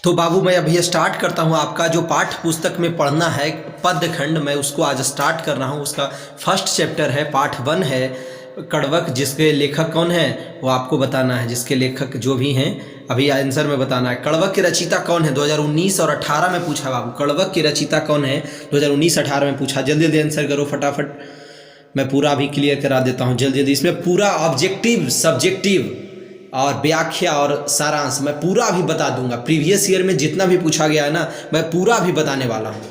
तो बाबू मैं अभी स्टार्ट करता हूँ। आपका जो पाठ्य पुस्तक में पढ़ना है पद्यखंड, मैं उसको आज स्टार्ट कर रहा हूँ। उसका फर्स्ट चैप्टर है, पाठ 1 है कड़वक। जिसके लेखक कौन है वो आपको बताना है। जिसके लेखक जो भी हैं अभी आंसर में बताना है। कड़वक के रचयिता कौन है 2019 और 18 में पूछा बाबू। कड़वक के रचयिता कौन है 2019-18 में पूछा। जल्दी जल्दी आंसर करो फटाफट। मैं पूरा अभी क्लियर करा देता हूँ जल्दी जल्दी। इसमें पूरा ऑब्जेक्टिव, सब्जेक्टिव और व्याख्या और सारांश मैं पूरा अभी बता दूंगा। प्रीवियस ईयर में जितना भी पूछा गया है ना, मैं पूरा अभी बताने वाला हूँ।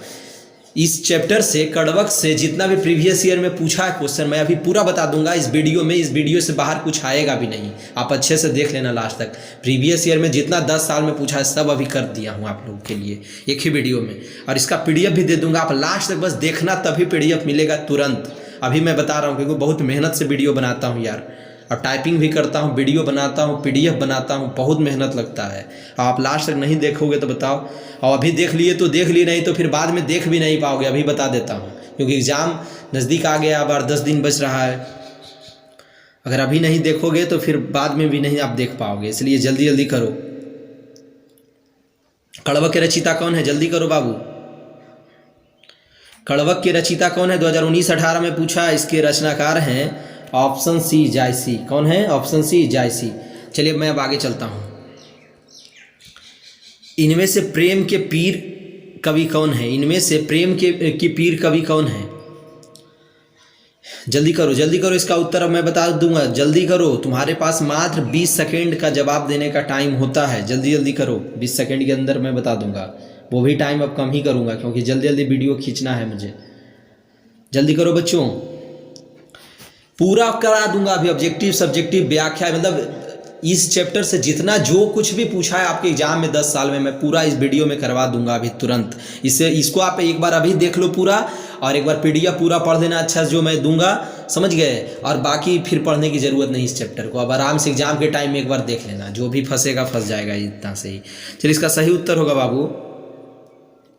इस चैप्टर से, कड़वक से जितना भी प्रीवियस ईयर में पूछा है क्वेश्चन, मैं अभी पूरा बता दूंगा इस वीडियो में। इस वीडियो से बाहर कुछ आएगा भी नहीं, आप अच्छे से देख लेना लास्ट तक। प्रीवियस ईयर में जितना 10 साल में पूछा है सब अभी कर दिया हूँ आप लोगों के लिए एक ही वीडियो में। और इसका PDF भी दे दूंगा, आप लास्ट तक बस देखना, तभी PDF मिलेगा तुरंत। अभी मैं बता रहा हूँ क्योंकि बहुत मेहनत से वीडियो बनाता हूँ यार, और टाइपिंग भी करता हूँ, वीडियो बनाता हूँ, PDF बनाता हूँ, बहुत मेहनत लगता है। आप लास्ट तक नहीं देखोगे तो बताओ। और अभी देख लिए तो देख लिए, नहीं तो फिर बाद में देख भी नहीं पाओगे। अभी बता देता हूँ क्योंकि एग्ज़ाम नज़दीक आ गया, अब 10 दिन बच रहा है। अगर अभी नहीं देखोगे तो फिर बाद में भी नहीं आप देख पाओगे, इसलिए जल्दी जल्दी करो। कड़वक के रचयिता कौन है, जल्दी करो बाबू। कड़वक के रचयिता कौन है 2019-18 में पूछा। इसके रचनाकार हैं ऑप्शन सी जायसी। कौन है? ऑप्शन सी जायसी। चलिए मैं अब आगे चलता हूँ। इनमें से प्रेम के पीर कवि कौन है? इनमें से प्रेम की पीर कवि कौन है? जल्दी करो जल्दी करो, इसका उत्तर अब मैं बता दूंगा। जल्दी करो, तुम्हारे पास मात्र 20 सेकेंड का जवाब देने का टाइम होता है। जल्दी जल्दी करो, 20 सेकेंड के अंदर मैं बता दूंगा। वो भी टाइम अब कम ही करूंगा क्योंकि जल्दी जल्दी वीडियो खींचना है मुझे। जल्दी करो बच्चों, पूरा करा दूंगा अभी। ऑब्जेक्टिव, सब्जेक्टिव, व्याख्या, मतलब इस चैप्टर से जितना जो कुछ भी पूछा है आपके एग्जाम में 10 साल में, मैं पूरा इस वीडियो में करवा दूंगा अभी तुरंत। इसको आप एक बार अभी देख लो पूरा, और एक बार PDF पूरा पढ़ लेना अच्छा से जो मैं दूंगा, समझ गए। और बाकी फिर पढ़ने की ज़रूरत नहीं इस चैप्टर को। अब आराम से एग्जाम के टाइम में एक बार देख लेना, जो भी फंसेगा फंस जाएगा इतना से ही। चलिए इसका सही उत्तर होगा बाबू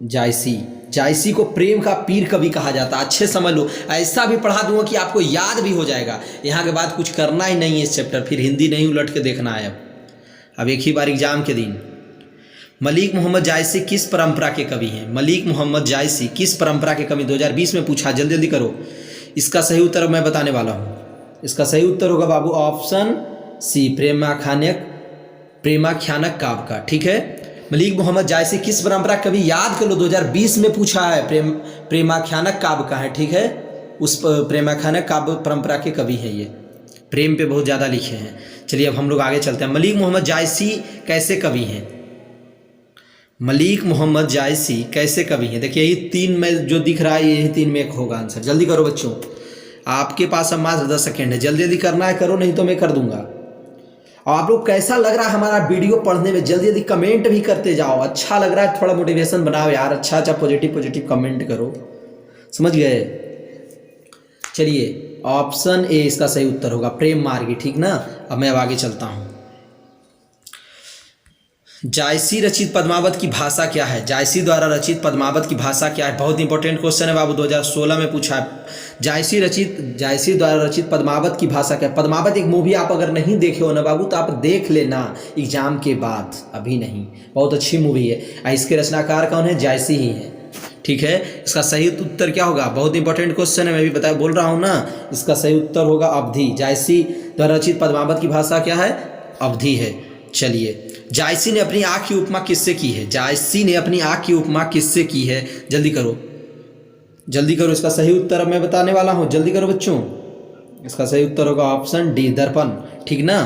जायसी। जायसी को प्रेम का पीर कवि कहा जाता है। अच्छे समझ लो, ऐसा भी पढ़ा दूंगा कि आपको याद भी हो जाएगा। यहाँ के बाद कुछ करना ही नहीं है इस चैप्टर, फिर हिंदी नहीं उलट के देखना है अब एक ही बार एग्जाम के दिन। मलिक मोहम्मद जायसी किस परंपरा के कवि हैं? मलिक मोहम्मद जायसी किस परंपरा के कवि? 2020 में पूछा। जल्दी जल्दी करो, इसका सही उत्तर मैं बताने वाला हूँ। इसका सही उत्तर होगा बाबू ऑप्शन सी, प्रेमाख्यानक काव्य का। ठीक है, मलिक मोहम्मद जायसी किस परंपरा कवि? याद कर लो, 2020 में पूछा है। प्रेमाख्यानक काव्य का है। ठीक है, उस प्रेमाख्यानक काव्य परंपरा के कवि हैं ये। प्रेम पे बहुत ज़्यादा लिखे हैं। चलिए अब हम लोग आगे चलते हैं। मलिक मोहम्मद जायसी कैसे कवि हैं? मलिक मोहम्मद जायसी कैसे कवि हैं? देखिए ये 3 में जो दिख रहा है, यही 3 में एक होगा आंसर। जल्दी करो बच्चों, आपके पास अब मात्र 10 सेकेंड है। जल्दी जल्दी करना है, करो, नहीं तो मैं कर दूंगा। और आप लोग कैसा लग रहा है हमारा वीडियो पढ़ने में, जल्दी जल्दी कमेंट भी करते जाओ। अच्छा लग रहा है, थोड़ा मोटिवेशन बनाओ यार। अच्छा पॉजिटिव कमेंट करो, समझ गए। चलिए ऑप्शन ए इसका सही उत्तर होगा, प्रेम मार्गी। ठीक ना, अब मैं अब आगे चलता हूँ। जायसी रचित पद्मावत की भाषा क्या है? जायसी द्वारा रचित पद्मावत की भाषा क्या है? बहुत इंपॉर्टेंट क्वेश्चन है बाबू, 2016 में पूछा है। जायसी द्वारा रचित पद्मावत की भाषा क्या है? पद्मावत एक मूवी आप अगर नहीं देखे हो ना बाबू, तो आप देख लेना एग्जाम के बाद, अभी नहीं। बहुत अच्छी मूवी है। इसके रचनाकार कौन है? जायसी ही है। ठीक है, इसका सही उत्तर क्या होगा? बहुत इंपॉर्टेंट क्वेश्चन है, मैं भी बोल रहा हूँ ना। इसका सही उत्तर होगा अवधी। जायसी द्वारा रचित पद्मावत की भाषा क्या है? अवधी है। चलिए, जायसी ने अपनी आँख की उपमा किससे की है? जायसी ने अपनी आँख की उपमा किससे की है? जल्दी करो जल्दी करो, इसका सही उत्तर अब मैं बताने वाला हूँ। जल्दी करो बच्चों, इसका सही उत्तर होगा ऑप्शन डी, दर्पण। ठीक ना,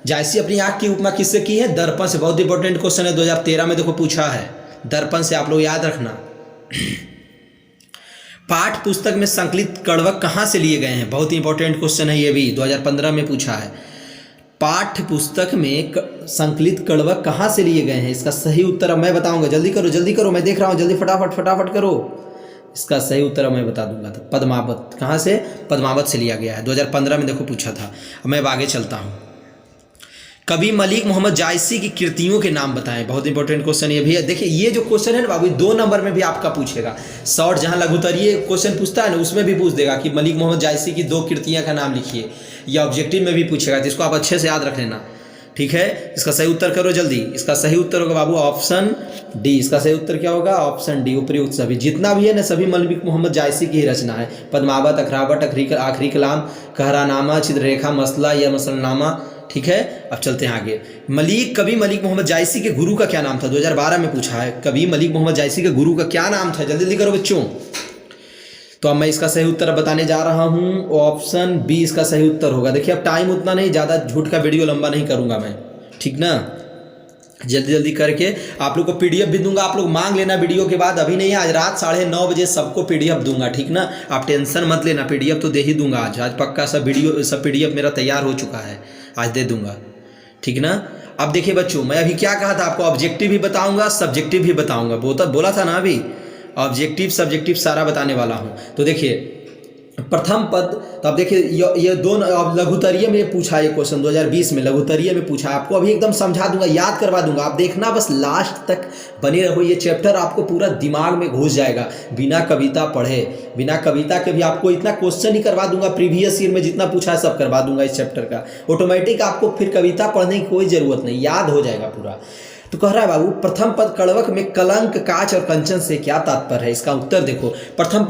जायसी अपनी आँख की उपमा किससे की है? दर्पण से। बहुत इंपॉर्टेंट क्वेश्चन है, 2013 में देखो पूछा है। दर्पण से आप लोग याद रखना। पाठ पुस्तक में संकलित कड़वक कहाँ से लिए गए हैं? बहुत इंपॉर्टेंट क्वेश्चन है ये भी, 2015 में पूछा है। पाठ्य पुस्तक में संकलित कड़वक कहाँ से लिए गए हैं? इसका सही उत्तर अब मैं बताऊंगा। जल्दी करो, मैं देख रहा हूँ। जल्दी फटाफट करो। इसका सही उत्तर मैं बता दूंगा। तो पद्मावत, कहाँ से? पद्मावत से लिया गया है, 2015 में देखो पूछा था। अब मैं आगे चलता हूँ। कवि मलिक मोहम्मद जायसी की कृतियों के नाम बताएं। बहुत इंपॉर्टेंट क्वेश्चन ये भी है। देखिए ये जो क्वेश्चन है ना बाबू, 2 नंबर में भी आपका पूछेगा। शॉर्ट जहाँ लघुत्तरीय क्वेश्चन पूछता है ना, उसमें भी पूछ देगा कि मलिक मोहम्मद जायसी की 2 कृतियाँ का नाम लिखिए। या ऑब्जेक्टिव में भी पूछेगा, जिसको आप अच्छे से याद रख लेना। ठीक है, इसका सही उत्तर करो जल्दी। इसका सही उत्तर होगा बाबू ऑप्शन डी। इसका सही उत्तर क्या होगा? Option D. उपयुक्त सभी जितना भी है ना सभी मलिक मोहम्मद जायसी की ही रचना है। पद्मावत, अखरावट, आखिरी कलाम, कहरानामा, चित्ररेखा, मसला या मसलनामा। ठीक है, अब चलते हैं आगे। कवि मलिक मोहम्मद जायसी के गुरु का क्या नाम था? 2012 में पूछा है। कवि मलिक मोहम्मद जायसी के गुरु का क्या नाम था? जल्दी जल्दी करो बच्चों। तो अब मैं इसका सही उत्तर बताने जा रहा हूँ, ऑप्शन बी इसका सही उत्तर होगा। देखिए अब टाइम उतना नहीं, ज़्यादा झूठ का वीडियो लंबा नहीं करूँगा मैं, ठीक ना। जल्दी जल्दी करके आप लोग को पीडीएफ भी दूंगा, आप लोग मांग लेना वीडियो के बाद। अभी नहीं, आज रात 9:30 बजे सबको पीडीएफ दूंगा, ठीक ना। आप टेंशन मत लेना, पीडीएफ तो दे ही दूंगा आज पक्का। सब पीडीएफ मेरा तैयार हो चुका है, आज दे दूंगा, ठीक ना। अब देखिए बच्चों, मैं अभी क्या कहा था आपको, ऑब्जेक्टिव भी बताऊंगा, सब्जेक्टिव भी बताऊंगा। बोला था ना अभी, ऑब्जेक्टिव सब्जेक्टिव सारा बताने वाला हूँ। तो देखिए प्रथम पद, तो अब देखिए ये दोनों लघुतरीय में पूछा, ये क्वेश्चन 2020 में लघुतरीय में पूछा। आपको अभी एकदम समझा दूंगा, याद करवा दूंगा, आप देखना बस लास्ट तक बने रहो। ये चैप्टर आपको पूरा दिमाग में घुस जाएगा बिना कविता पढ़े, बिना कविता के भी आपको इतना क्वेश्चन ही करवा दूंगा। प्रीवियस ईयर में जितना पूछा है सब करवा दूंगा इस चैप्टर का। ऑटोमेटिक आपको फिर कविता पढ़ने की कोई ज़रूरत नहीं, याद हो जाएगा पूरा। तो कह रहा है बाबू, प्रथम पद कड़वक में कलंक, काच और कंचन से क्या तात्पर्य है? इसका उत्तर देखो। प्रथम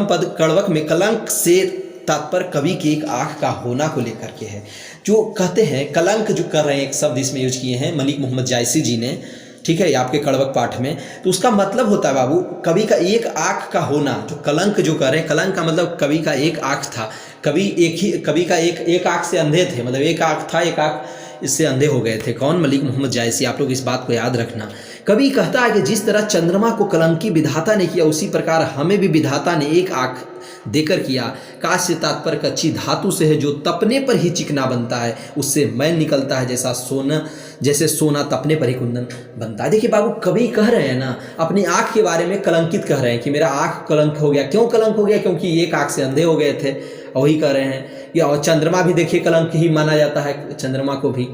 पद कड़वक में कलंक से तात्पर्य कवि की एक आँख का होना को लेकर के है। जो कहते हैं कलंक, जो कर रहे हैं, एक शब्द इसमें यूज किए हैं मलिक मोहम्मद जायसी जी ने, ठीक है, आपके कड़वक पाठ में। तो उसका मतलब होता है बाबू, कवि का एक आँख का होना। जो कलंक जो कर रहे हैं, कलंक का मतलब कवि का एक आँख था। कवि का एक आँख से अंधे थे, मतलब एक आँख था, एक आँख इससे अंधे हो गए थे। कौन? मलिक मोहम्मद जायसी। आप लोग इस बात को याद रखना। कवि कहता है कि जिस तरह चंद्रमा को कलंकी विधाता ने किया, उसी प्रकार हमें भी विधाता ने एक आँख देकर किया। काश से तात्पर्य कच्ची धातु से है, जो तपने पर ही चिकना बनता है, उससे मैल निकलता है, जैसे सोना तपने पर ही कुंदन बनता है। देखिए बाबू, कवि कह रहे हैं ना, अपनी आँख के बारे में कलंकित कह रहे हैं कि मेरा आँख कलंक हो गया। क्यों कलंक हो गया? क्योंकि एक आँख से अंधे हो गए थे। वही कह रहे हैं। या और चंद्रमा भी देखिए कलंक ही माना जाता है, चंद्रमा को भी,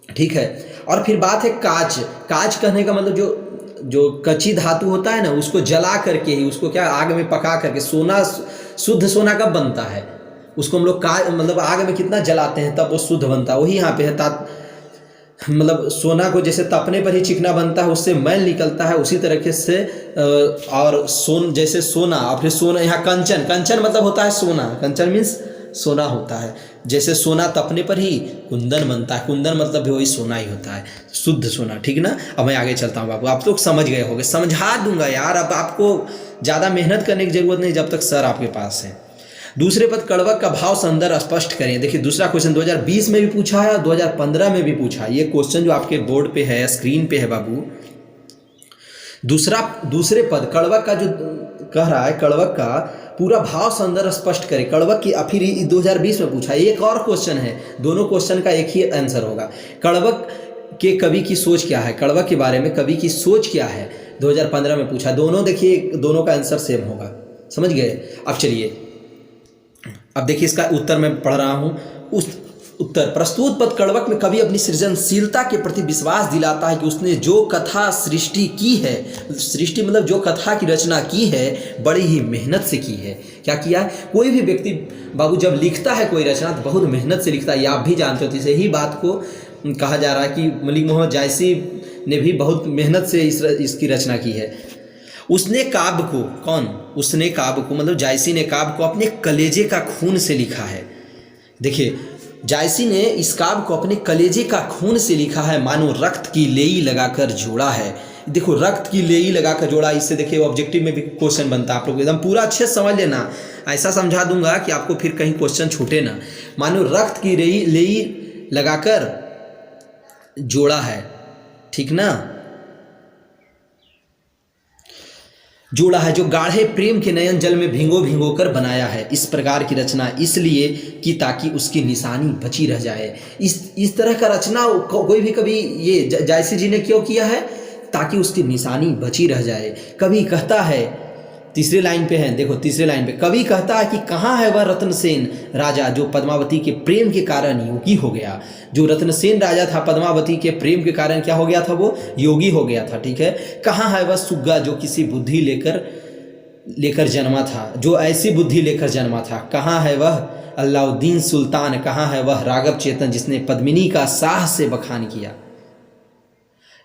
ठीक है। और फिर बात है काच। काच कहने का मतलब जो कच्ची धातु होता है ना, उसको जला करके ही, उसको क्या आग में पका करके, सोना, शुद्ध सोना कब बनता है? उसको हम लोग मतलब आग में कितना जलाते हैं तब वो शुद्ध बनता है। वही यहाँ पे है, मतलब सोना को जैसे तपने पर ही चिकना बनता है, उससे मैल निकलता है, उसी तरीके से और जैसे सोना, और फिर सोना, यहाँ कंचन मतलब होता है सोना। कंचन मीन्स सोना होता है। जैसे सोना तपने पर ही कुंदन बनता है, कुंदन मतलब भी वही सोना ही होता है, शुद्ध सोना, ठीक ना। अब मैं आगे चलता हूँ बाबू, आप लोग समझ गए होंगे, समझा दूंगा यार। अब आपको ज़्यादा मेहनत करने की जरूरत नहीं जब तक सर आपके पास है। दूसरे पद कड़वक का भाव संदर्भ स्पष्ट करें। देखिए दूसरा क्वेश्चन 2020 में भी पूछा है और 2015 में भी पूछा है। ये क्वेश्चन जो आपके बोर्ड पे है, स्क्रीन पे है बाबू। दूसरे पद कड़वक का जो कह रहा है, कड़वक का पूरा भाव संदर्भ स्पष्ट करें। कड़वक की फिर 2020 में पूछा है। एक और क्वेश्चन है, दोनों क्वेश्चन का एक ही आंसर होगा। कड़वक के कवि की सोच क्या है? कड़वक के बारे में कवि की सोच क्या है? 2015 में पूछा। दोनों देखिए, दोनों का आंसर सेम होगा, समझ गए। अब चलिए, अब देखिए इसका उत्तर मैं पढ़ रहा हूँ। उस उत्तर, प्रस्तुत पद कड़वक में कवि अपनी सृजनशीलता के प्रति विश्वास दिलाता है कि उसने जो कथा सृष्टि की है, सृष्टि मतलब जो कथा की रचना की है, बड़ी ही मेहनत से की है। क्या किया है? कोई भी व्यक्ति बाबू जब लिखता है कोई रचना तो बहुत मेहनत से लिखता है, ये आप भी जानते हो। इसे ही बात को कहा जा रहा है कि मलिक मोहम्मद जायसी ने भी बहुत मेहनत से इसकी रचना की है। उसने काव्य को, कौन? उसने काव्य को मतलब जायसी ने काव्य को अपने कलेजे का खून से लिखा है। देखिए जायसी ने इस काव्य को अपने कलेजे का खून से लिखा है, मानो रक्त की लेई लगाकर जोड़ा है। देखो रक्त की लेई लगाकर जोड़ा, इससे देखिए ऑब्जेक्टिव में भी क्वेश्चन बनता है। आप लोग एकदम पूरा अच्छे से समझ लेना, ऐसा समझा दूंगा कि आपको फिर कहीं क्वेश्चन छूटे ना। मानो रक्त की लेई लगाकर जोड़ा है, ठीक ना, जोड़ा है, जो गाढ़े प्रेम के नयन जल में भिंगो कर बनाया है। इस प्रकार की रचना इसलिए कि ताकि उसकी निशानी बची रह जाए। इस तरह का रचना कोई भी कभी ये जायसी जी ने क्यों किया है? ताकि उसकी निशानी बची रह जाए। कवि कहता है, तीसरे लाइन पे है, देखो तीसरे लाइन पे कवि कहता है कि कहाँ है वह रत्नसेन राजा जो पद्मावती के प्रेम के कारण योगी हो गया। जो रत्नसेन राजा था, पद्मावती के प्रेम के कारण क्या हो गया था? वो योगी हो गया था, ठीक है। कहाँ है वह सुग्गा जो किसी बुद्धि लेकर जन्मा था, जो ऐसी बुद्धि लेकर जन्मा था? कहाँ है वह अलाउद्दीन सुल्तान कहाँ है वह राघव चेतन जिसने पद्मिनी का साहस से बखान किया।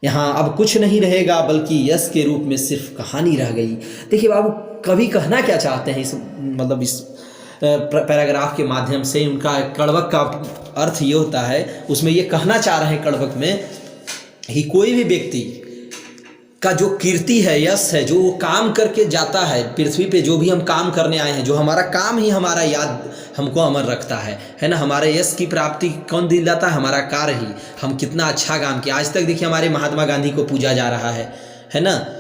यहाँ अब कुछ नहीं रहेगा बल्कि यश के रूप में सिर्फ कहानी रह गई। देखिए बाबू, कवि कहना क्या चाहते हैं इस मतलब इस पैराग्राफ के माध्यम से, उनका कड़वक का अर्थ ये होता है, उसमें ये कहना चाह रहे हैं कड़वक में कि कोई भी व्यक्ति का जो कीर्ति है, यश है, जो वो काम करके जाता है पृथ्वी पे, जो भी हम काम करने आए हैं, जो हमारा काम ही हमारा याद हमको अमर रखता है ना। हमारे यश की प्राप्ति कौन दिलाता है? हमारा कार्य ही। हम कितना अच्छा काम किया। आज तक देखिए हमारे महात्मा गांधी को पूजा जा रहा है ना,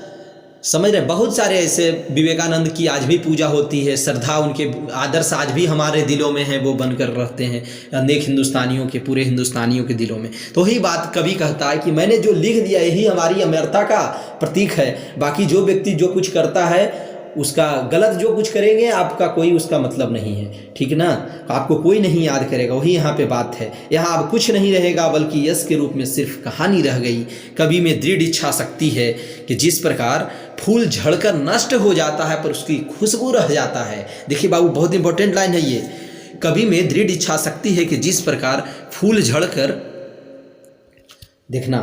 समझ रहे। बहुत सारे ऐसे, विवेकानंद की आज भी पूजा होती है, श्रद्धा, उनके आदर्श आज भी हमारे दिलों में हैं, वो बनकर रहते हैं अनेक हिंदुस्तानियों के, पूरे हिंदुस्तानियों के दिलों में। तो वही बात कवि कहता है कि मैंने जो लिख दिया यही हमारी अमरता का प्रतीक है। बाकी जो व्यक्ति जो कुछ करता है उसका गलत जो कुछ करेंगे आपका कोई उसका मतलब नहीं है, ठीक ना, आपको कोई नहीं याद करेगा। वही यहाँ पे बात है। यहाँ अब कुछ नहीं रहेगा बल्कि यश के रूप में सिर्फ कहानी रह गई। कवि में दृढ़ इच्छा शक्ति है कि जिस प्रकार फूल झड़कर नष्ट हो जाता है पर उसकी खुशबू रह जाता है। देखिए बाबू, बहुत इंपॉर्टेंट लाइन है ये। कवि में दृढ़ इच्छा शक्ति है कि जिस प्रकार फूल झड़कर, देखना,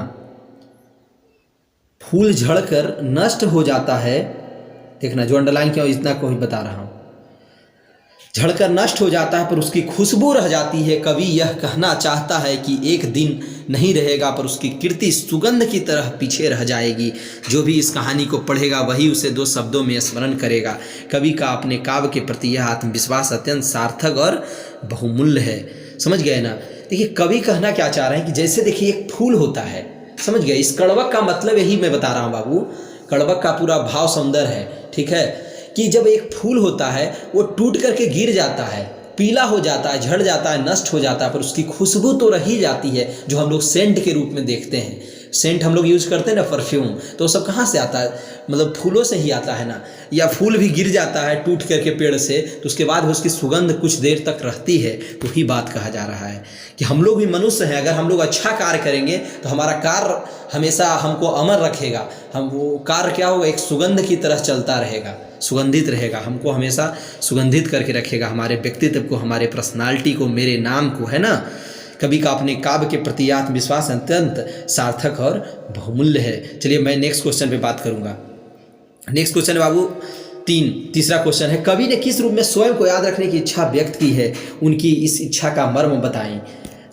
फूल झड़कर नष्ट हो जाता है, देखना जो अंडरलाइन किया इतना को ही बता रहा हूँ, झड़कर नष्ट हो जाता है पर उसकी खुशबू रह जाती है। कवि यह कहना चाहता है कि एक दिन नहीं रहेगा पर उसकी कीर्ति सुगंध की तरह पीछे रह जाएगी। जो भी इस कहानी को पढ़ेगा वही उसे दो शब्दों में स्मरण करेगा। कवि का अपने काव्य के प्रति यह आत्मविश्वास अत्यंत सार्थक और बहुमूल्य है। समझ गए ना। देखिए कवि कहना क्या चाह रहे हैं कि जैसे देखिए एक फूल होता है, समझ गए। इस कड़वक का मतलब यही मैं बता रहा हूँ बाबू, कड़वक का पूरा भाव सौंदर्य है, ठीक है, कि जब एक फूल होता है वो टूट करके गिर जाता है, पीला हो जाता है, झड़ जाता है, नष्ट हो जाता है, पर उसकी खुशबू तो रही जाती है, जो हम लोग सेंट के रूप में देखते हैं। सेंट हम लोग यूज़ करते हैं ना, परफ्यूम, तो वो सब कहाँ से आता है? मतलब फूलों से ही आता है ना। या फूल भी गिर जाता है टूट करके पेड़ से, तो उसके बाद उसकी सुगंध कुछ देर तक रहती है। तो ही बात कहा जा रहा है कि हम लोग भी मनुष्य हैं। अगर हम लोग अच्छा कार्य करेंगे तो हमारा कार्य हमेशा हमको अमर रखेगा। हम वो कार्य क्या होगा, एक सुगंध की तरह चलता रहेगा, सुगंधित रहेगा, हमको हमेशा सुगंधित करके रखेगा, हमारे व्यक्तित्व को, हमारे पर्सनालिटी को, मेरे नाम को, है ना। कवि का अपने काव्य के प्रति आत्मविश्वास अत्यंत सार्थक और बहुमूल्य है। चलिए मैं नेक्स्ट क्वेश्चन पे बात करूंगा। नेक्स्ट क्वेश्चन है बाबू तीसरा क्वेश्चन है, कवि ने किस रूप में स्वयं को याद रखने की इच्छा व्यक्त की है? उनकी इस इच्छा का मर्म बताएं।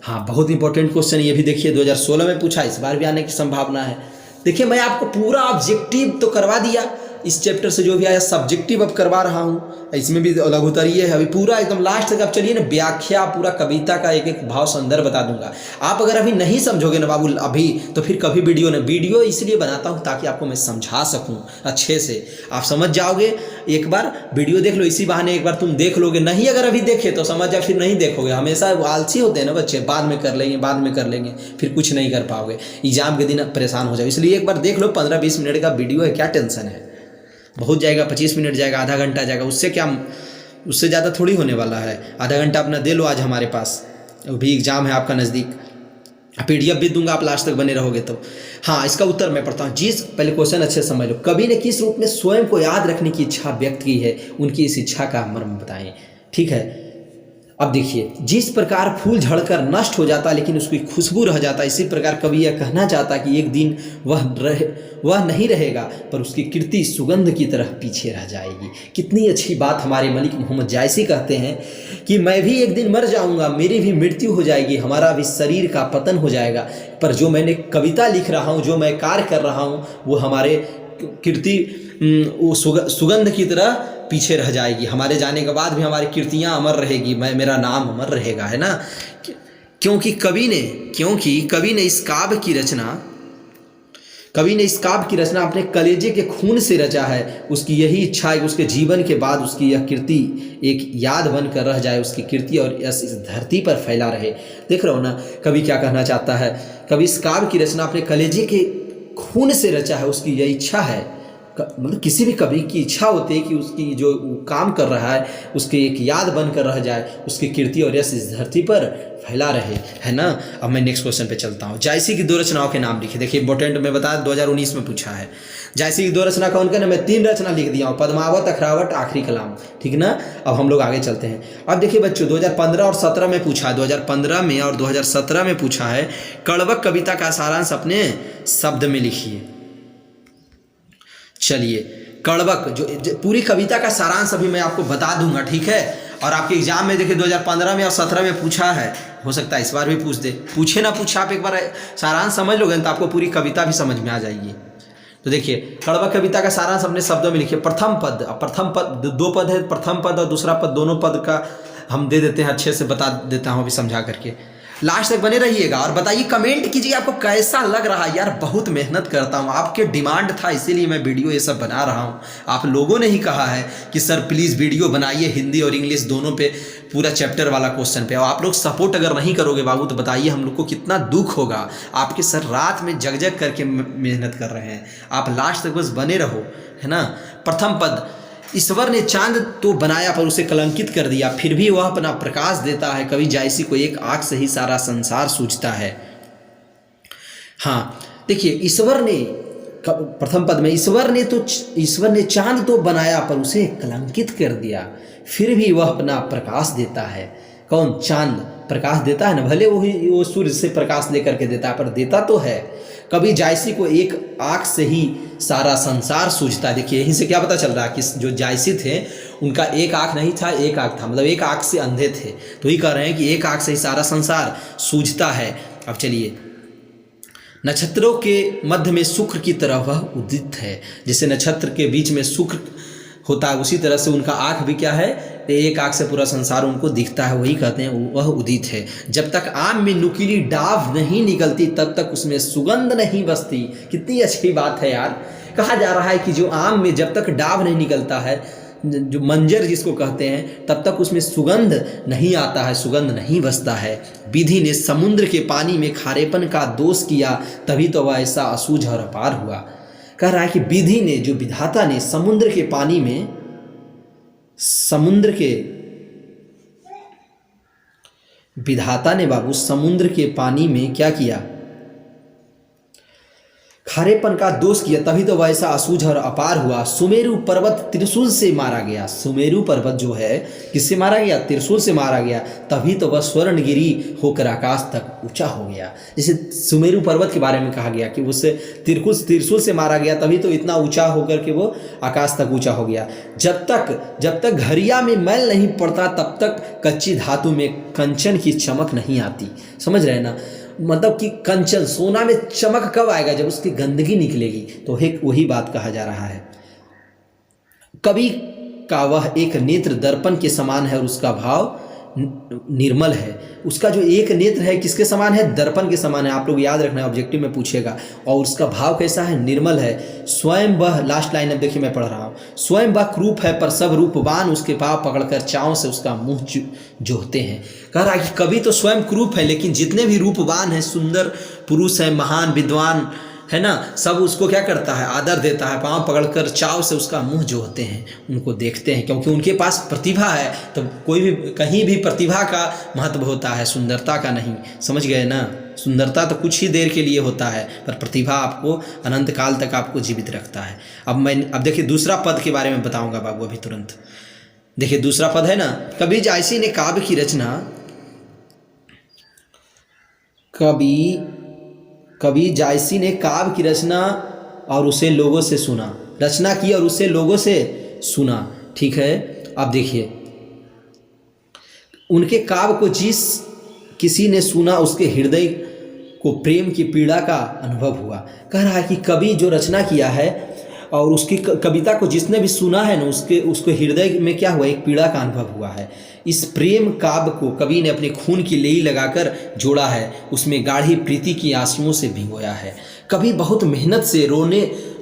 हाँ, बहुत इंपॉर्टेंट क्वेश्चन ये भी देखिए, 2016 में पूछा, इस बार भी आने की संभावना है। देखिए मैं आपको पूरा ऑब्जेक्टिव तो करवा दिया, इस चैप्टर से जो भी आया सब्जेक्टिव अब करवा रहा हूँ, इसमें भी लघुत्तरीय है। अभी पूरा एकदम लास्ट तक अब चलिए ना, व्याख्या पूरा कविता का एक एक भाव संदर्भ बता दूंगा। आप अगर अभी नहीं समझोगे ना बाबू अभी, तो फिर कभी वीडियो इसलिए बनाता हूँ ताकि आपको मैं समझा सकूँ अच्छे से, आप समझ जाओगे। एक बार वीडियो देख लो, इसी बहाने एक बार तुम देख लोगे। नहीं अगर अभी देखे तो समझ जाओ, फिर नहीं देखोगे। हमेशा आलसी होते हैं ना बच्चे, बाद में कर लेंगे, बाद में कर लेंगे, फिर कुछ नहीं कर पाओगे, एग्जाम के दिन परेशान हो जाओ। इसलिए एक बार देख लो, 15-20 मिनट का वीडियो है, क्या टेंशन है। बहुत जाएगा, 25 मिनट जाएगा, आधा घंटा जाएगा, उससे क्या, उससे ज़्यादा थोड़ी होने वाला है। आधा घंटा अपना दे लो आज हमारे पास, अभी एग्ज़ाम है आपका नज़दीक, PDF भी दूंगा, आप लास्ट तक बने रहोगे तो। हाँ, इसका उत्तर मैं पढ़ता हूँ। जिस पहले क्वेश्चन अच्छे से समझ लो, कवि ने किस रूप में स्वयं को याद रखने की इच्छा व्यक्त की है? उनकी इस इच्छा का मर्म बताएं, ठीक है। अब देखिए, जिस प्रकार फूल झड़कर नष्ट हो जाता लेकिन उसकी खुशबू रह जाता, इसी प्रकार कवि यह कहना चाहता कि एक दिन वह नहीं रहेगा पर उसकी कीर्ति सुगंध की तरह पीछे रह जाएगी। कितनी अच्छी बात हमारे मलिक मोहम्मद जायसी कहते हैं कि मैं भी एक दिन मर जाऊंगा, मेरी भी मृत्यु हो जाएगी, हमारा भी शरीर का पतन हो जाएगा, पर जो मैंने कविता लिख रहा हूँ, जो मैं कार्य कर रहा हूँ, वो हमारे कीर्ति वो सुगंध की तरह पीछे रह जाएगी। हमारे जाने के बाद भी हमारी कीर्तियाँ अमर रहेगी, मेरा नाम अमर रहेगा, है ना। क्योंकि कवि ने इस काव्य की रचना अपने कलेजे के खून से रचा है। उसकी यही इच्छा है कि उसके जीवन के बाद उसकी यह कीर्ति एक याद बनकर रह जाए, उसकी कीर्ति और यश इस धरती पर फैला रहे। देख रहे हो ना कवि क्या कहना चाहता है। कवि इस काव्य की रचना अपने कलेजे के खून से रचा है, उसकी यह इच्छा है मतलब किसी भी कवि की इच्छा होती है कि उसकी जो काम कर रहा है उसकी एक याद बनकर रह जाए, उसकी कीर्ति और यश इस धरती पर फैला रहे, है ना। अब मैं नेक्स्ट क्वेश्चन पे चलता हूँ। जायसी की 2 रचनाओं के नाम लिखे। देखिए इंपॉर्टेंट, मैं बता 2019 में पूछा है। जायसी की 2 रचना कौन कौन है? मैं 3 रचना लिख दिया हूँ, पद्मावत, अखरावट, आखिरी कलाम, ठीक ना। अब हम लोग आगे चलते हैं। अब देखिए बच्चों 2015 और 17 में पूछा है, 2015 में और 2017 में पूछा है, कड़वक कविता का सारांश अपने शब्द में लिखिए। चलिए कड़वक जो पूरी कविता का सारांश अभी मैं आपको बता दूंगा, ठीक है। और आपके एग्जाम में देखिए 2015 में और 17 में पूछा है, हो सकता है इस बार भी पूछ दे। पूछे ना पूछे, आप एक बार सारांश समझ लोगे तो आपको पूरी कविता भी समझ में आ जाएगी। तो देखिए कड़वक कविता का सारांश अपने शब्दों में लिखिए। प्रथम पद 2 पद है, प्रथम पद और दूसरा पद, दोनों पद का हम दे देते हैं, अच्छे से बता देता हूँ अभी समझा करके। लास्ट तक बने रहिएगा और बताइए, कमेंट कीजिए आपको कैसा लग रहा है। यार बहुत मेहनत करता हूँ, आपके डिमांड था इसीलिए मैं वीडियो ये सब बना रहा हूँ। आप लोगों ने ही कहा है कि सर प्लीज़ वीडियो बनाइए हिंदी और इंग्लिश दोनों पे, पूरा चैप्टर वाला क्वेश्चन पे। और आप लोग सपोर्ट अगर नहीं करोगे बाबू तो बताइए हम लोग को कितना दुख होगा। आपके सर रात में जग जग करके मेहनत कर रहे हैं, आप लास्ट तक बस बने रहो, है ना। प्रथम पद, ईश्वर ने चांद तो बनाया पर उसे कलंकित कर दिया, फिर भी वह अपना प्रकाश देता है। कवि जायसी को एक आंख से ही सारा संसार सूझता है। हाँ देखिए, ईश्वर ने प्रथम पद में, ईश्वर ने चांद तो बनाया पर उसे कलंकित कर दिया, फिर भी वह अपना प्रकाश देता है। कौन? चांद प्रकाश देता है ना, भले वो सूर्य से प्रकाश लेकर के देता है पर देता तो है। कवि जायसी को एक आँख से ही सारा संसार सूझता है। देखिए यहीं से क्या पता चल रहा है कि जो जायसी थे उनका एक आँख नहीं था, एक आँख था, मतलब एक आँख से अंधे थे। तो ही कह रहे हैं कि एक आँख से ही सारा संसार सूझता है। अब चलिए, नक्षत्रों के मध्य में शुक्र की तरह वह उदित है। जैसे नक्षत्र के बीच में शुक्र होता है उसी तरह से उनका आँख भी क्या है, एक आँख से पूरा संसार उनको दिखता है, वही कहते हैं वह उदित है। जब तक आम में नुकीली डाव नहीं निकलती तब तक उसमें सुगंध नहीं बसती। कितनी अच्छी बात है यार। कहा जा रहा है कि जो आम में जब तक डाव नहीं निकलता है, जो मंजर जिसको कहते हैं, तब तक उसमें सुगंध नहीं आता है, सुगंध नहीं बसता है। विधि ने समुद्र के पानी में खारेपन का दोष किया, तभी तो वह ऐसा असूझ और अपार हुआ। कह रहा है कि विधि ने, जो विधाता ने समुद्र के पानी में, विधाता ने बाबू समुद्र के पानी में क्या किया, खारेपन का दोष किया, तभी तो वैसा असूझ और अपार हुआ। सुमेरु पर्वत त्रिशूल से मारा गया। सुमेरु पर्वत जो है किससे मारा गया? त्रिशूल से मारा गया, तभी तो वह स्वर्णगिरी होकर आकाश तक ऊंचा हो गया। जैसे सुमेरु पर्वत के बारे में कहा गया कि उससे त्रिशूल से मारा गया, तभी तो इतना ऊंचा होकर के वो आकाश तक ऊंचा हो गया। जब तक घरिया में मैल नहीं पड़ता तब तक कच्ची धातु में कंचन की चमक नहीं आती। समझ रहे ना, मतलब कि कंचन, सोना में चमक कब आएगा? जब उसकी गंदगी निकलेगी। तो वही बात कहा जा रहा है। कवि का वह एक नेत्र दर्पण के समान है और उसका भाव निर्मल है। उसका जो एक नेत्र है किसके समान है? दर्पण के समान है। आप लोग याद रखना, ऑब्जेक्टिव में पूछेगा। और उसका भाव कैसा है? निर्मल है। स्वयं वह, लास्ट लाइन अब देखिए मैं पढ़ रहा हूँ, स्वयं वह क्रूप है पर सब रूपवान उसके पाव पकड़कर चाव से उसका मुंह जोहते हैं। कह रहा है कि कवि तो स्वयं क्रूप है, लेकिन जितने भी रूपवान हैं, सुंदर पुरुष हैं, महान विद्वान है ना, सब उसको क्या करता है? आदर देता है, पांव पकड़कर चाव से उसका मुंह जोहते हैं, उनको देखते हैं, क्योंकि उनके पास प्रतिभा है। तो कोई भी, कहीं भी प्रतिभा का महत्व होता है, सुंदरता का नहीं। समझ गए ना? सुंदरता तो कुछ ही देर के लिए होता है, पर प्रतिभा आपको अनंत काल तक आपको जीवित रखता है। अब देखिए दूसरा पद के बारे में बताऊंगा बाबू अभी तुरंत। देखिए दूसरा पद है ना, कवि जायसी ने काव्य की रचना, कवि जायसी ने काव्य की रचना और उसे लोगों से सुना, रचना की और उसे लोगों से सुना, ठीक है। अब देखिए, उनके काव्य को जिस किसी ने सुना उसके हृदय को प्रेम की पीड़ा का अनुभव हुआ। कह रहा है कि कवि जो रचना किया है और उसकी कविता को जिसने भी सुना है ना, उसके हृदय में क्या हुआ? एक पीड़ा का अनुभव हुआ है। इस प्रेम काव्य को कवि ने अपने खून की लेई लगाकर जोड़ा है, उसमें गाढ़ी प्रीति की आंसुओं से भिगोया है। कवि बहुत मेहनत से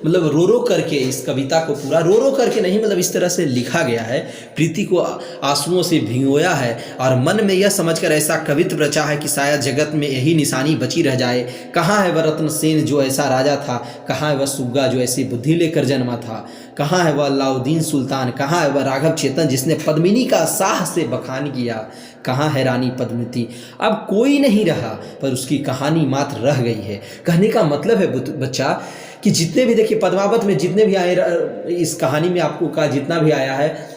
मतलब रो रो करके इस कविता को पूरा रो रो करके नहीं, मतलब इस तरह से लिखा गया है, प्रीति को आंसुओं से भिगोया है और मन में यह समझकर ऐसा कवित्व रचा है कि शायद जगत में यही निशानी बची रह जाए। कहाँ है वह रत्न सेन जो ऐसा राजा था, कहाँ है वह सुग्गा जो ऐसी बुद्धि लेकर जन्मा था, कहाँ है वह अलाउद्दीन सुल्तान, कहाँ है वह राघव चेतन जिसने पद्मिनी का साह से बखान किया, कहाँ है रानी पद्मिनी। अब कोई नहीं रहा पर उसकी कहानी मात्र रह गई है। कहने का मतलब है बच्चा कि जितने भी देखिए पद्मावत में जितने भी आए, इस कहानी में आपको का जितना भी आया है,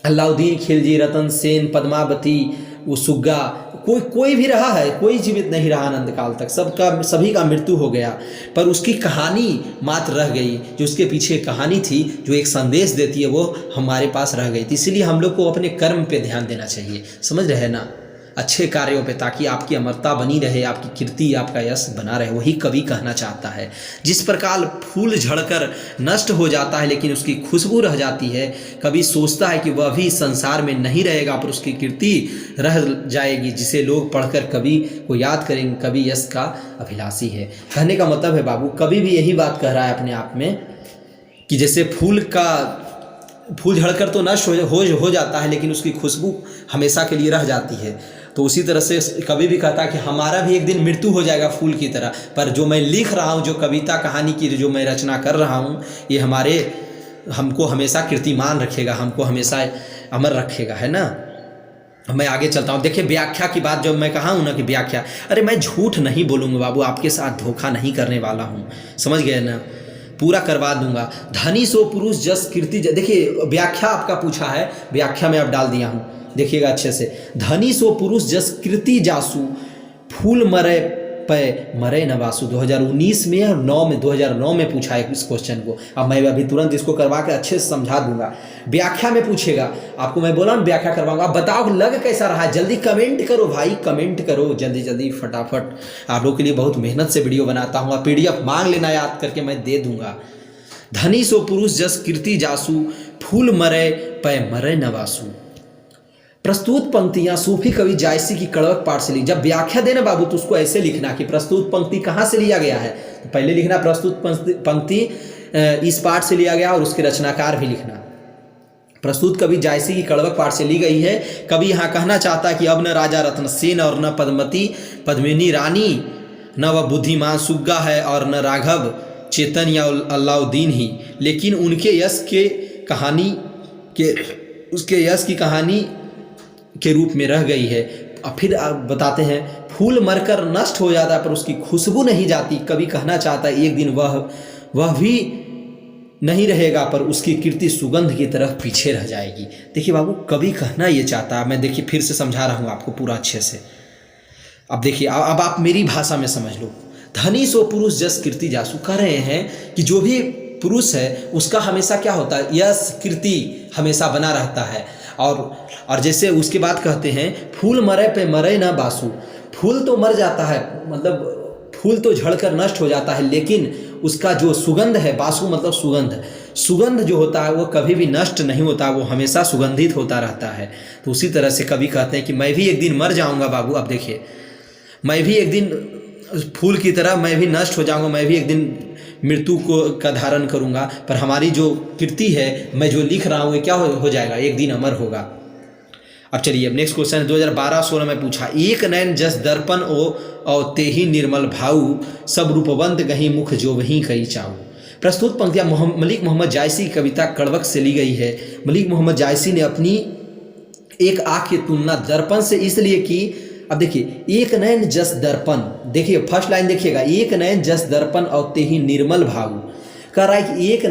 अलाउद्दीन खिलजी, रतन सेन, पद्मावती, वो सुग्गा, कोई भी रहा है, कोई जीवित नहीं रहा अनंत काल तक, सभी का मृत्यु हो गया, पर उसकी कहानी मात्र रह गई। जो उसके पीछे कहानी थी जो एक संदेश देती है वो हमारे पास रह गई थी। इसीलिए हम लोग को अपने कर्म पे ध्यान देना चाहिए, समझ रहे हैं ना, अच्छे कार्यों पे, ताकि आपकी अमरता बनी रहे, आपकी कीर्ति, आपका यश बना रहे। वही कवि कहना चाहता है। जिस प्रकार फूल झड़कर नष्ट हो जाता है लेकिन उसकी खुशबू रह जाती है, कवि सोचता है कि वह भी संसार में नहीं रहेगा पर उसकी कीर्ति रह जाएगी, जिसे लोग पढ़कर कवि को याद करेंगे। कवि यश का अभिलाषी है। कहने का मतलब है बाबू, कवि भी यही बात कह रहा है अपने आप में कि जैसे फूल झड़कर तो नष्ट हो जाता है लेकिन उसकी खुशबू हमेशा के लिए रह जाती है, तो उसी तरह से कवि भी कहता है कि हमारा भी एक दिन मृत्यु हो जाएगा फूल की तरह, पर जो मैं लिख रहा हूँ, जो कविता कहानी की जो मैं रचना कर रहा हूँ, ये हमको हमेशा कीर्तिमान रखेगा, हमको हमेशा अमर रखेगा, है ना। मैं आगे चलता हूँ। देखिए व्याख्या की बात जब मैं कहा हूँ ना कि व्याख्या, अरे मैं झूठ नहीं बोलूँगा बाबू, आपके साथ धोखा नहीं करने वाला हूँ, समझ गए ना, पूरा करवा दूंगा। धनी सो पुरुष जस कीर्ति, देखिए व्याख्या आपका पूछा है, व्याख्या में अब डाल दिया हूँ, देखिएगा अच्छे से। धनी सो पुरुष जस कीर्ति जासु, फूल मरे पे मरे न वासु। 2019 में और 2009 में पूछा है इस क्वेश्चन को। अब मैं अभी तुरंत इसको करवा के अच्छे से समझा दूंगा। व्याख्या में पूछेगा आपको, मैं बोला व्याख्या करवाऊंगा। आप बताओ लग कैसा रहा है, जल्दी कमेंट करो भाई, कमेंट करो जल्दी जल्दी फटाफट। आप लोग के लिए बहुत मेहनत से वीडियो बनाता हूँ, आप PDF मांग लेना याद करके, मैं दे दूंगा। धनी सो पुरुष जस कीर्ति जासु, फूल मरे पे मरे न वासु। प्रस्तुत पंक्तियां सूफी कवि जायसी की कड़वक पाठ से ली। जब व्याख्या देना बाबू तो उसको ऐसे लिखना कि प्रस्तुत पंक्ति कहाँ से लिया गया है, तो पहले लिखना प्रस्तुत पंक्ति इस पाठ से लिया गया और उसके रचनाकार भी लिखना। प्रस्तुत कवि जायसी की कड़वक पाठ से ली गई है। कवि यहाँ कहना चाहता है कि अब न राजा रत्न सेन और न पद्मिनी रानी, न वह बुद्धिमान सुग्गा है और न राघव चेतन या अलाउद्दीन ही, लेकिन उनके यश की कहानी के रूप में रह गई है। अब फिर आप बताते हैं, फूल मरकर नष्ट हो जाता है पर उसकी खुशबू नहीं जाती। कवि कहना चाहता है एक दिन वह भी नहीं रहेगा पर उसकी कीर्ति सुगंध की तरफ पीछे रह जाएगी। देखिए बाबू, कवि कहना ये चाहता है, मैं देखिए फिर से समझा रहा हूँ आपको पूरा अच्छे से। अब देखिए, अब आप मेरी भाषा में समझ लो। धनी सो पुरुष जस कीर्ति जासु, कह रहे हैं कि जो भी पुरुष है उसका हमेशा क्या होता है, यश कीर्ति हमेशा बना रहता है। और जैसे उसके बाद कहते हैं, फूल मरे पे मरे ना बासु। फूल तो मर जाता है, मतलब फूल तो झड़कर नष्ट हो जाता है, लेकिन उसका जो सुगंध है, बासु मतलब सुगंध जो होता है वो कभी भी नष्ट नहीं होता, वो हमेशा सुगंधित होता रहता है। तो उसी तरह से कवि कहते हैं कि मैं भी एक दिन मर जाऊंगा बाबू। अब देखिए, मैं भी एक दिन फूल की तरह मैं भी नष्ट हो जाऊंगा, मैं भी एक दिन मृत्यु का धारण करूंगा, पर हमारी जो कीर्ति है, मैं जो लिख रहा हूँ, ये क्या हो जाएगा, एक दिन अमर होगा। अब चलिए, अब नेक्स्ट क्वेश्चन 2012-16 में पूछा। एक नैन जस दर्पण ओ तेहि निर्मल भाऊ, सब रूपवंत गही मुख जो वहीं कई चाऊ। प्रस्तुत पंक्तियां मलिक मोहम्मद जायसी की कविता कड़वक से ली गई है। मलिक मोहम्मद जायसी ने अपनी एक आँख की तुलना दर्पण से इसलिए की। अब देखिए, एक नैन जस दर्पण, देखिए फर्स्ट लाइन देखिएगा, एक नैन जस दर्पण और तेहि निर्मल भाऊ। कह रहा है कि एक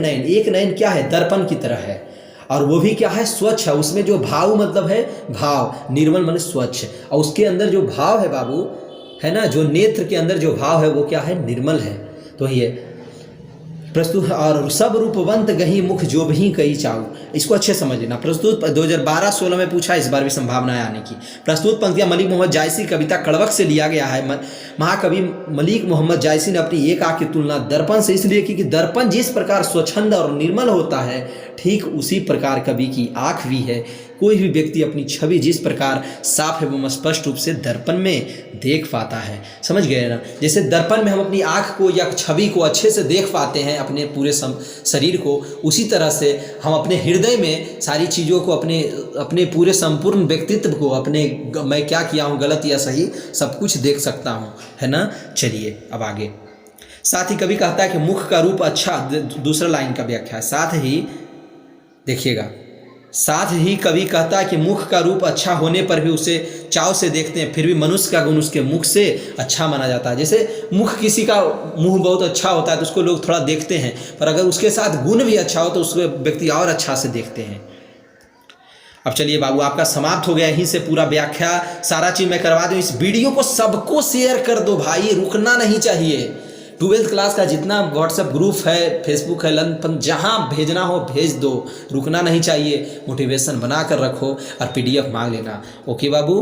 नैन क्या है, दर्पण की तरह है, और वो भी क्या है, स्वच्छ है। उसमें जो भाव मतलब है भाव, निर्मल माने स्वच्छ, और उसके अंदर जो भाव है बाबू, है ना, जो नेत्र के अंदर जो भाव है वो क्या है, निर्मल है। तो ये प्रस्तुत, और सब रूपवंत गही मुख जो भी कई चाऊ। इसको अच्छे समझ लेना। प्रस्तुत 2012-16 में पूछा, इस बार भी संभावना है आने की। प्रस्तुत पंक्तियां मलिक मोहम्मद जायसी कविता कड़वक से लिया गया है। महाकवि मलिक मोहम्मद जायसी ने अपनी एक आँख की तुलना दर्पण से इसलिए की कि दर्पण जिस प्रकार स्वच्छंद और निर्मल होता है, ठीक उसी प्रकार कवि की आँख भी है। कोई भी व्यक्ति अपनी छवि जिस प्रकार साफ एवं स्पष्ट रूप से दर्पण में देख पाता है, समझ गए ना। जैसे दर्पण में हम अपनी आँख को या छवि को अच्छे से देख पाते हैं अपने पूरे शरीर को, उसी तरह से हम अपने हृदय में सारी चीज़ों को अपने पूरे संपूर्ण व्यक्तित्व को, अपने मैं क्या किया हूँ गलत या सही, सब कुछ देख सकता हूँ, है ना। चलिए अब आगे। साथ ही कवि कहता है कि मुख का रूप अच्छा, दूसरा लाइन का व्याख्या है। साथ ही देखिएगा, साथ ही कवि कहता है कि मुख का रूप अच्छा होने पर भी उसे चाव से देखते हैं, फिर भी मनुष्य का गुण उसके मुख से अच्छा माना जाता है। जैसे मुख किसी का मुंह बहुत अच्छा होता है तो उसको लोग थोड़ा देखते हैं, पर अगर उसके साथ गुण भी अच्छा हो तो उसको व्यक्ति और अच्छा से देखते हैं। अब चलिए बाबू, आपका समाप्त हो गया। यहीं से पूरा व्याख्या सारा चीज़ मैं करवा दूँ। इस वीडियो को सबको शेयर कर दो भाई, रुकना नहीं चाहिए। 12th क्लास का जितना व्हाट्सएप ग्रुप है, फेसबुक है, लंदन, जहाँ भेजना हो भेज दो, रुकना नहीं चाहिए। मोटिवेशन बना कर रखो और PDF मांग लेना। ओके बाबू।